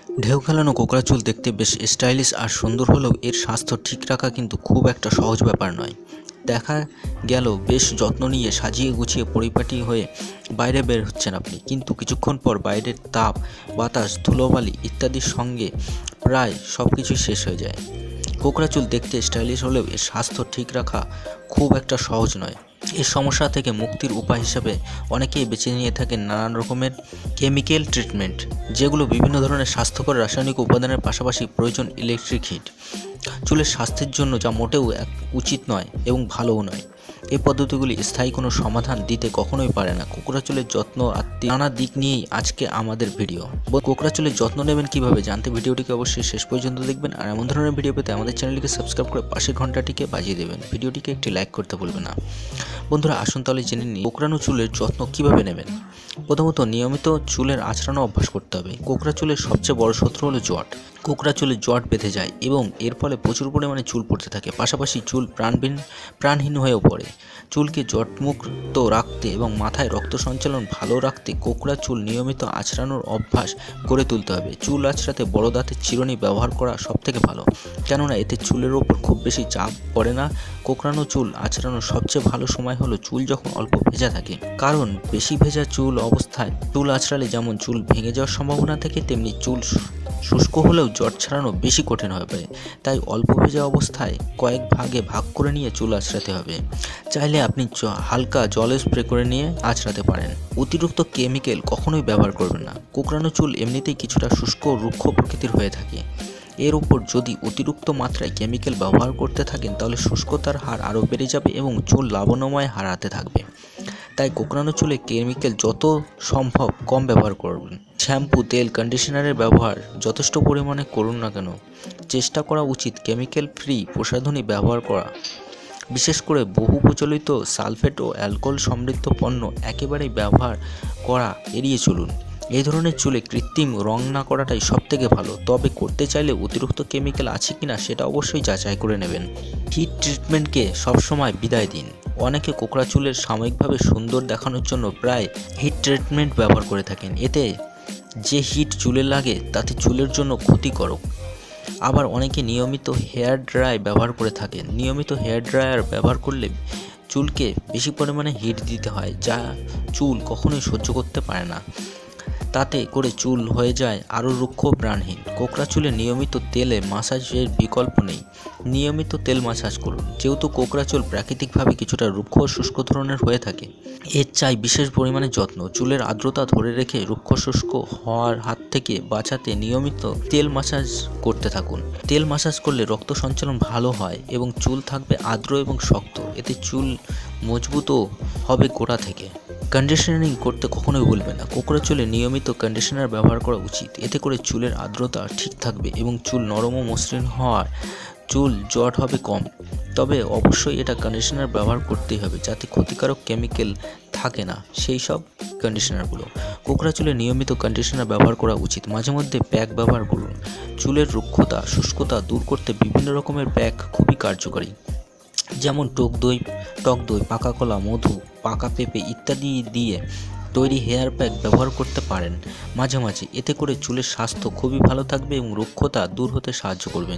ঢেউ খেলানো কোকড়া চুল দেখতে বেশ স্টাইলিশ আর সুন্দর হলেও এর স্বাস্থ্য ঠিক রাখা কিন্তু খুব একটা সহজ ব্যাপার নয়। দেখা গেল বেশ যত্ন নিয়ে সাজিয়ে গুছিয়ে পরিপাটি হয়ে বাইরে বের হচ্ছেন আপনি, কিন্তু কিছুক্ষণ পর বাইরের তাপ, বাতাস, ধুলোবালি ইত্যাদির সঙ্গে প্রায় সব কিছুই শেষ হয়ে যায়। কোকড়া চুল দেখতে স্টাইলিশ হলেও এর স্বাস্থ্য ঠিক রাখা খুব একটা সহজ নয়। এই সমস্যা থেকে মুক্তির উপায় হিসাবে অনেকেই বেছে নিয়ে থাকেন নানান রকমের কেমিক্যাল ট্রিটমেন্ট, যেগুলো বিভিন্ন ধরনের স্বাস্থ্যকর রাসায়নিক উপাদানের পাশাপাশি প্রয়োজন ইলেকট্রিক হিট। চুলের স্বাস্থ্যের জন্য যা মোটেও উচিত নয় এবং ভালোও নয়। এই পদ্ধতিগুলি স্থায়ী কোনো সমাধান দিতে কখনোই পারে না। কোকড়া চুলের যত্ন আর নানা দিক নিয়েই আজকে আমাদের ভিডিও। কোকড়া চুলের যত্ন নেবেন কিভাবে জানতে ভিডিওটিকে অবশ্যই শেষ পর্যন্ত দেখবেন, আর এমন ধরনের ভিডিও পেতে আমাদের চ্যানেলটিকে সাবস্ক্রাইব করে পাশের ঘন্টাটিকে বাজিয়ে দেবেন। ভিডিওটিকে একটি লাইক করতে ভুলবেন না। বন্ধুরা, আসুন তাহলে জেনে নিই কোকড়ানো চুলের যত্ন কিভাবে নেবেন। প্রথমত নিয়মিত চুলের আঁচড়ানো অভ্যাস করতে হবে। কোকড়া চুলের সবচেয়ে বড় শত্রু হলো জট। কোকড়া চুলে জট বেঁধে যায় এবং এর ফলে প্রচুর পরিমাণে চুল পড়তে থাকে, পাশাপাশি চুল প্রাণহীন হয়েও পড়ে। চুলকে জটমুক্ত রাখতে এবং মাথায় রক্ত সঞ্চালন ভালো রাখতে কোকড়া চুল নিয়মিত আঁচড়ানোর অভ্যাস গড়ে তুলতে হবে। চুল আঁচড়াতে বড় দাঁতের চিরুনি ব্যবহার করা সবথেকে ভালো, কেননা এতে চুলের ওপর খুব বেশি চাপ পড়ে না। কোকড়ানো চুল আঁচড়ানোর সবচেয়ে ভালো সময় হলো চুল যখন অল্প ভেজা থাকে, কারণ বেশি ভেজা চুল অবস্থায় চুল আঁচড়ালে যেমন চুল ভেঙে যাওয়ার সম্ভাবনা থাকে, তেমনি চুল শুষ্ক হলেও জট ছাড়ানো বেশি কঠিন হবে। তাই অল্প ভেজা অবস্থায় কয়েক ভাগে ভাগ করে নিয়ে চুল আঁচড়াতে হবে। চাইলে আপনি হালকা জলে স্প্রে করে নিয়ে আঁচড়াতে পারেন। অতিরিক্ত কেমিক্যাল কখনোই ব্যবহার করবেন না। কোকড়ানো চুল এমনিতেই কিছুটা শুষ্ক ও রুক্ষ প্রকৃতির হয়ে থাকে। এর উপর যদি অতিরিক্ত মাত্রায় কেমিক্যাল ব্যবহার করতে থাকেন তাহলে শুষ্কতার হার আরও বেড়ে যাবে এবং চুল লাবণ্যময় হারাতে থাকবে। তাই কোকড়ানো চুলে কেমিক্যাল যত সম্ভব কম ব্যবহার করবেন। শ্যাম্পু, তেল, কন্ডিশনারের ব্যবহার যথেষ্ট পরিমাণে করুন না কেন, চেষ্টা করা উচিত কেমিক্যাল ফ্রি প্রসাধনী ব্যবহার করা। বিশেষ করে বহু প্রচলিত সালফেট ও অ্যালকোহল সমৃদ্ধ পণ্য একেবারেই ব্যবহার করা এড়িয়ে চলুন। এই ধরনের চুলে কৃত্রিম রং না করাটাই সবথেকে ভালো, তবে করতে চাইলে অতিরিক্ত কেমিক্যাল আছে কিনা সেটা অবশ্যই যাচাই করে নেবেন। হিট ট্রিটমেন্টকে সবসময় বিদায় দিন। অনেকে কোকড়া চুলের সাময়িকভাবে সুন্দর দেখানোর জন্য প্রায় হিট ট্রিটমেন্ট ব্যবহার করে থাকেন। এতে যে হিট চুলে লাগে তাতে চুলের জন্য ক্ষতিকারক। আবার অনেকে নিয়মিত হেয়ার ড্রাই ব্যবহার করে থাকেন। নিয়মিত হেয়ার ড্রায়ার ব্যবহার করলে চুলকে বেশি পরিমাণে হিট দিতে হয়, যা চুল কখনোই সহ্য করতে পারে না। তাতে করে চুল হয়ে যায় আরও রুক্ষ, প্রাণহীন। কোকড়া চুলে নিয়মিত তেলে মাসাজের বিকল্প নেই। নিয়মিত তেল মাসাজ করুন। যেহেতু কোকড়া চুল প্রাকৃতিকভাবে কিছুটা রুক্ষ ও শুষ্ক ধরনের হয়ে থাকে, এর চাই বিশেষ পরিমাণে যত্ন। চুলের আর্দ্রতা ধরে রেখে রুক্ষ শুষ্ক হওয়ার হাত থেকে বাঁচাতে নিয়মিত তেল মাসাজ করতে থাকুন। তেল মাসাজ করলে রক্ত সঞ্চালন ভালো হয় এবং চুল থাকবে আর্দ্র এবং শক্ত। এতে চুল মজবুতও হবে গোড়া থেকে। কন্ডিশনারিং করতে কখনোই ভুলবেন না। কোকড়া চুলে নিয়মিত কন্ডিশনার ব্যবহার করা উচিত। এতে করে চুলের আর্দ্রতা ঠিক থাকবে এবং চুল নরম ও মসৃণ হওয়ার চুল জট হবে কম। তবে অবশ্যই এটা কন্ডিশনার ব্যবহার করতেই হবে যাতে ক্ষতিকারক কেমিক্যাল থাকে না সেই সব কন্ডিশনারগুলো। কোকড়া চুলে নিয়মিত কন্ডিশনার ব্যবহার করা উচিত। মাঝে মধ্যে প্যাক ব্যবহার করুন। চুলের রুক্ষতা, শুষ্কতা দূর করতে বিভিন্ন রকমের প্যাক খুবই কার্যকরী, যেমন টক দই, পাকা কলা, মধু, পাকা পেঁপে ইত্যাদি দিয়ে তৈরি হেয়ার প্যাক ব্যবহার করতে পারেন মাঝে মাঝে। এতে করে চুলের স্বাস্থ্য খুবই ভালো থাকবে এবং রুক্ষতা দূর হতে সাহায্য করবে।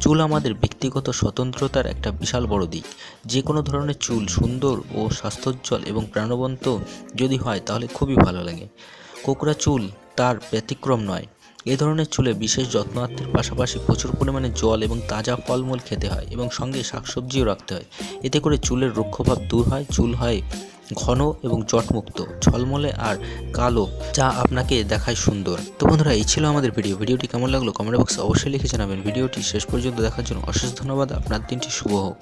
চুল আমাদের ব্যক্তিগত স্বতন্ত্রতার একটা বিশাল বড় দিক। যে কোনো ধরনের চুল সুন্দর ও স্বাস্থ্যোজ্জ্বল এবং প্রাণবন্ত যদি হয় তাহলে খুবই ভালো লাগে। কোকড়া চুল তার ব্যতিক্রম নয়। এ ধরনের চুলে বিশেষ যত্নার্থের পাশাপাশি প্রচুর পরিমাণে জল এবং তাজা ফলমূল খেতে হয় এবং সঙ্গে শাকসবজিও রাখতে হয়। এতে করে চুলের রুক্ষভাব দূর হয়, চুল হয় ঘন এবং জটমুক্ত, ঝলমলে আর কালো, যা আপনাকে দেখায় সুন্দর। তো বন্ধুরা, এই ছিল আমাদের ভিডিওটি কেমন লাগলো কমেন্ট বক্সে অবশ্যই লিখে জানাবেন। ভিডিওটি শেষ পর্যন্ত দেখার জন্য অশেষ ধন্যবাদ। আপনার দিনটি শুভ হোক।